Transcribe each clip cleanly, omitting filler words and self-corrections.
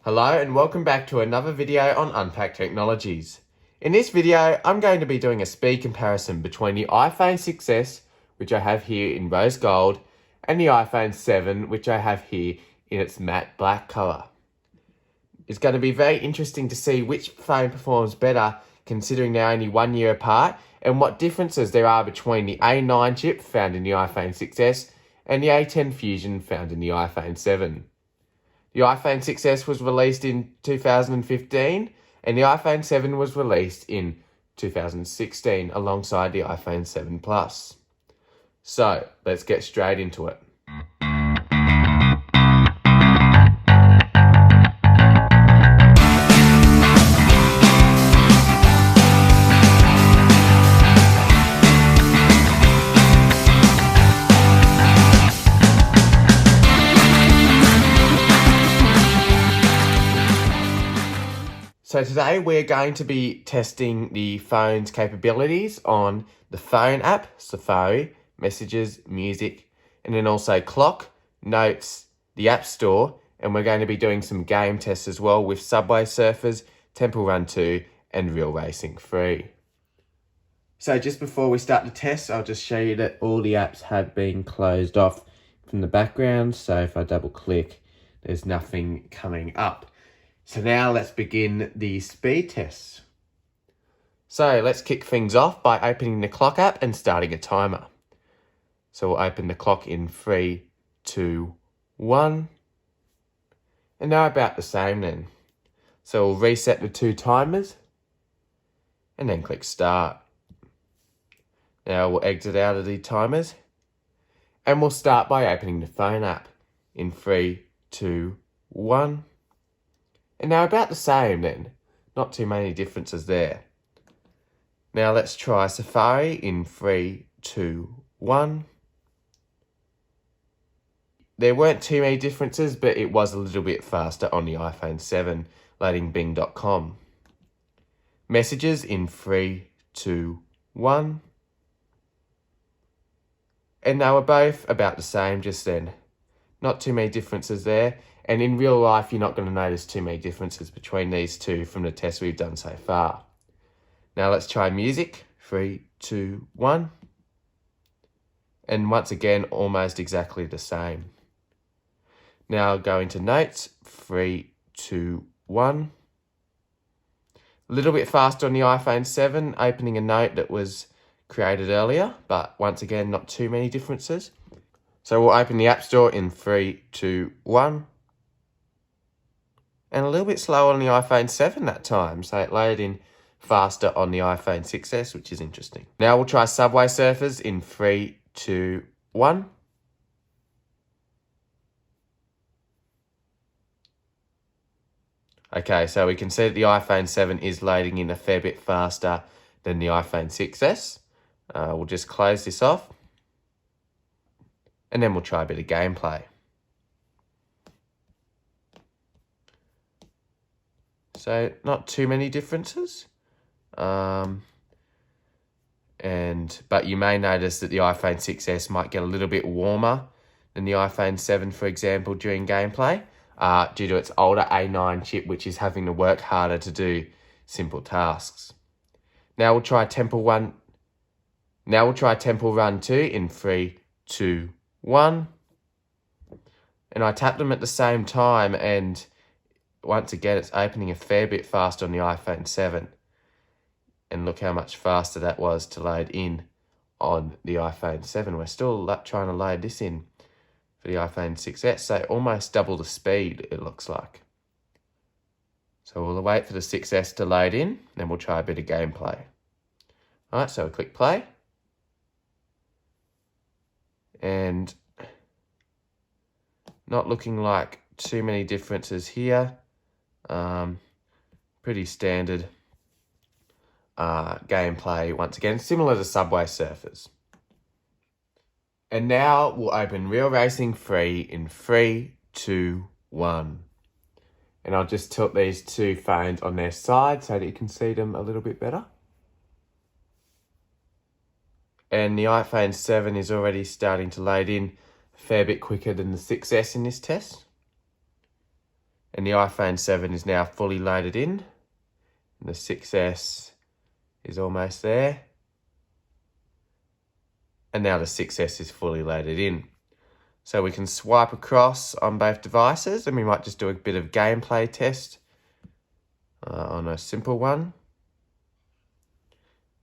Hello and welcome back to another video on Unpacked Technologies. In this video, I'm going to be doing a speed comparison between the iPhone 6s, which I have here in rose gold, and the iPhone 7, which I have here in its matte black colour. It's going to be very interesting to see which phone performs better considering they're only 1 year apart and what differences there are between the A9 chip found in the iPhone 6s and the A10 Fusion found in the iPhone 7. The iPhone 6s was released in 2015 and the iPhone 7 was released in 2016 alongside the iPhone 7 Plus. So, let's get straight into it. So today we're going to be testing the phone's capabilities on the phone app, Safari, Messages, Music, and then also Clock, Notes, the App Store, and we're going to be doing some game tests as well with Subway Surfers, Temple Run 2, and Real Racing 3. So just before we start the test, I'll just show you that all the apps have been closed off from the background. So if I double click, there's nothing coming up. So now let's begin the speed tests. So let's kick things off by opening the Clock app and starting a timer. So we'll open the clock in 3, 2, 1. And now about the same then. So we'll reset the two timers and then click start. Now we'll exit out of the timers and we'll start by opening the phone app in 3, 2, 1. And now about the same then, not too many differences there. Now let's try Safari in 3, 2, 1. There weren't too many differences, but it was a little bit faster on the iPhone 7, loading Bing.com. Messages in 3, 2, 1. And they were both about the same just then. Not too many differences there. And in real life, you're not going to notice too many differences between these two from the tests we've done so far. Now let's try music. 3, 2, 1. And once again, almost exactly the same. Now go into notes. 3, 2, 1. A little bit faster on the iPhone 7, opening a note that was created earlier, but once again, not too many differences. So we'll open the App Store in 3, 2, 1. And a little bit slower on the iPhone 7 that time, so it loaded in faster on the iPhone 6s, which is interesting. Now we'll try Subway Surfers in 3, 2, 1. Okay, so we can see that the iPhone 7 is loading in a fair bit faster than the iPhone 6s. We'll just close this off. And then we'll try a bit of gameplay. So not too many differences. But you may notice that the iPhone 6s might get a little bit warmer than the iPhone 7, for example, during gameplay, due to its older A9 chip, which is having to work harder to do simple tasks. Now we'll try Temple Run 2 in 3, 2, 1. And I tapped them at the same time, and once again, it's opening a fair bit faster on the iPhone 7. And look how much faster that was to load in on the iPhone 7. We're still trying to load this in for the iPhone 6s, so almost double the speed, it looks like. So we'll wait for the 6s to load in, then we'll try a bit of gameplay. All right, so we'll click play. And not looking like too many differences here. Pretty standard gameplay once again, similar to Subway Surfers. And now we'll open Real Racing 3 in 3, 2, 1. And I'll just tilt these two phones on their side so that you can see them a little bit better. And the iPhone 7 is already starting to load in a fair bit quicker than the 6S in this test. And the iPhone 7 is now fully loaded in. And the 6S is almost there. And now the 6S is fully loaded in. So we can swipe across on both devices, and we might just do a bit of gameplay test on a simple one.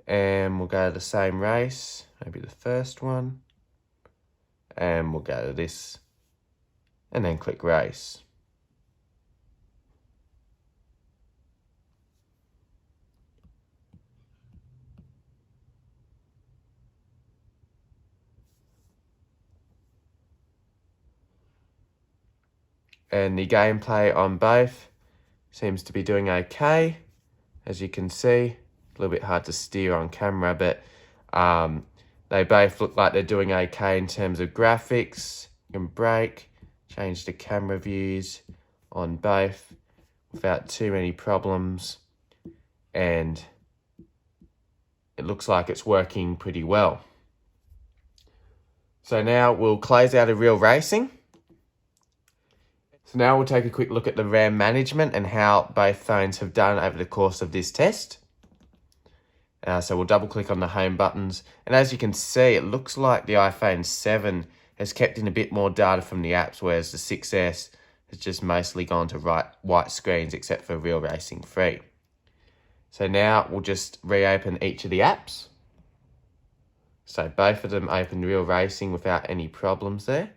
And we'll go to the same race, maybe the first one. And we'll go to this, and then click race. And the gameplay on both seems to be doing okay. As you can see, a little bit hard to steer on camera, but they both look like they're doing okay in terms of graphics. You can brake, change the camera views on both without too many problems. And it looks like it's working pretty well. So now we'll close out of real racing. So now we'll take a quick look at the RAM management and how both phones have done over the course of this test. So we'll double click on the home buttons. And as you can see, it looks like the iPhone 7 has kept in a bit more data from the apps, whereas the 6S has just mostly gone to white screens except for Real Racing 3. So now we'll just reopen each of the apps. So both of them opened Real Racing without any problems there.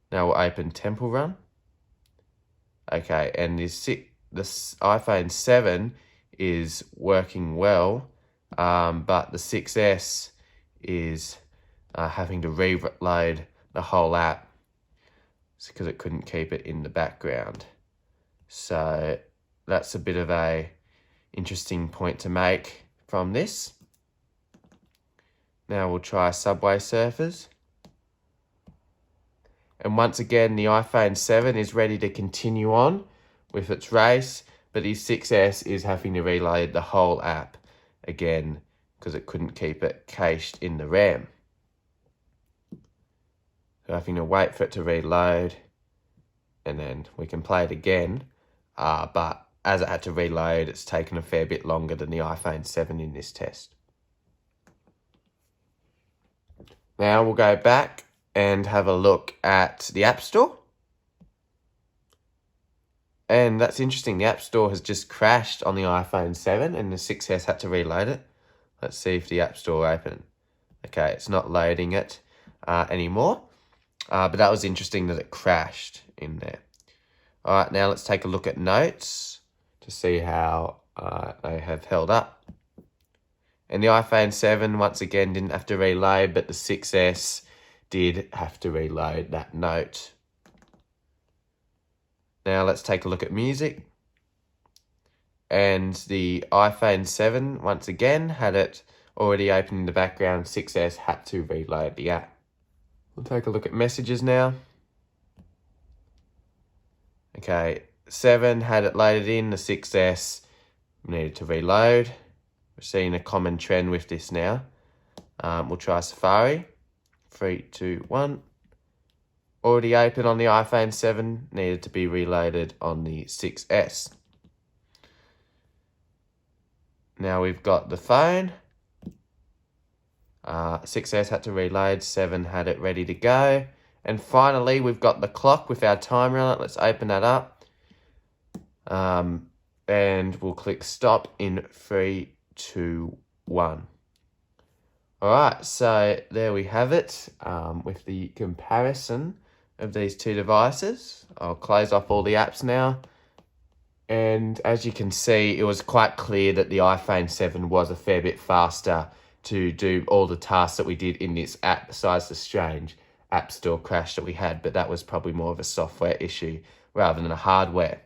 Now we'll open Temple Run. Okay, and this iPhone 7 is working well, but the 6S is having to reload the whole app because it couldn't keep it in the background. So that's a bit of a interesting point to make from this. Now we'll try Subway Surfers. And once again, the iPhone 7 is ready to continue on with its race, but the 6S is having to reload the whole app again because it couldn't keep it cached in the RAM. So having to wait for it to reload, and then we can play it again. But as it had to reload, it's taken a fair bit longer than the iPhone 7 in this test. Now we'll go back and have a look at the App Store. And that's interesting. The App Store has just crashed on the iPhone 7 and the 6S had to reload it. Let's see if the App Store opened. Okay, it's not loading it anymore. But that was interesting that it crashed in there. All right, now let's take a look at Notes to see how they have held up. And the iPhone 7, once again, didn't have to reload, but the 6S did have to reload that note. Now let's take a look at music. And the iPhone 7, once again, had it already open in the background. 6S had to reload the app. We'll take a look at messages now. Okay, 7 had it loaded in. The 6S needed to reload. We're seeing a common trend with this now. We'll try Safari. 3, 2, 1. Already open on the iPhone 7, needed to be reloaded on the 6S. Now we've got the phone. 6S had to reload, 7 had it ready to go. And finally, we've got the clock with our timer on it. Let's open that up. And we'll click stop in 3, 2, 1. All right, so there we have it with the comparison of these two devices. I'll close off all the apps now. And as you can see, it was quite clear that the iPhone 7 was a fair bit faster to do all the tasks that we did in this app, besides the strange App Store crash that we had, but that was probably more of a software issue rather than a hardware.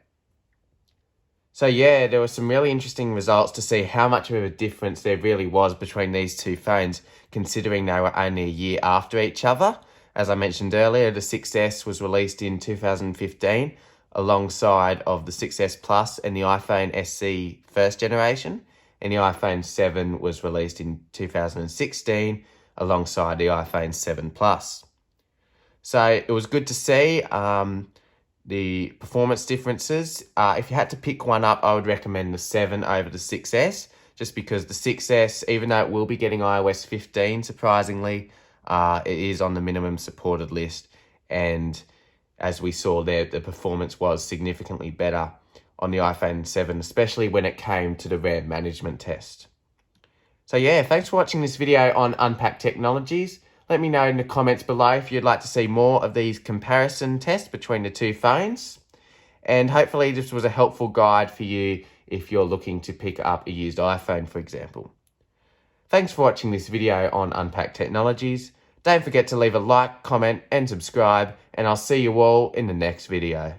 So yeah, there were some really interesting results to see how much of a difference there really was between these two phones, considering they were only a year after each other. As I mentioned earlier, the 6S was released in 2015 alongside of the 6S Plus and the iPhone SE first generation, and the iPhone 7 was released in 2016 alongside the iPhone 7 Plus. So it was good to see the performance differences. If you had to pick one up, I would recommend the 7 over the 6S, just because the 6S, even though it will be getting iOS 15, surprisingly, it is on the minimum supported list. And as we saw there, the performance was significantly better on the iPhone 7, especially when it came to the RAM management test. So yeah, thanks for watching this video on Unpacked Technologies. Let me know in the comments below if you'd like to see more of these comparison tests between the two phones. And hopefully this was a helpful guide for you if you're looking to pick up a used iPhone, for example. Thanks for watching this video on Unpacked Technologies. Don't forget to leave a like, comment, and subscribe, and I'll see you all in the next video.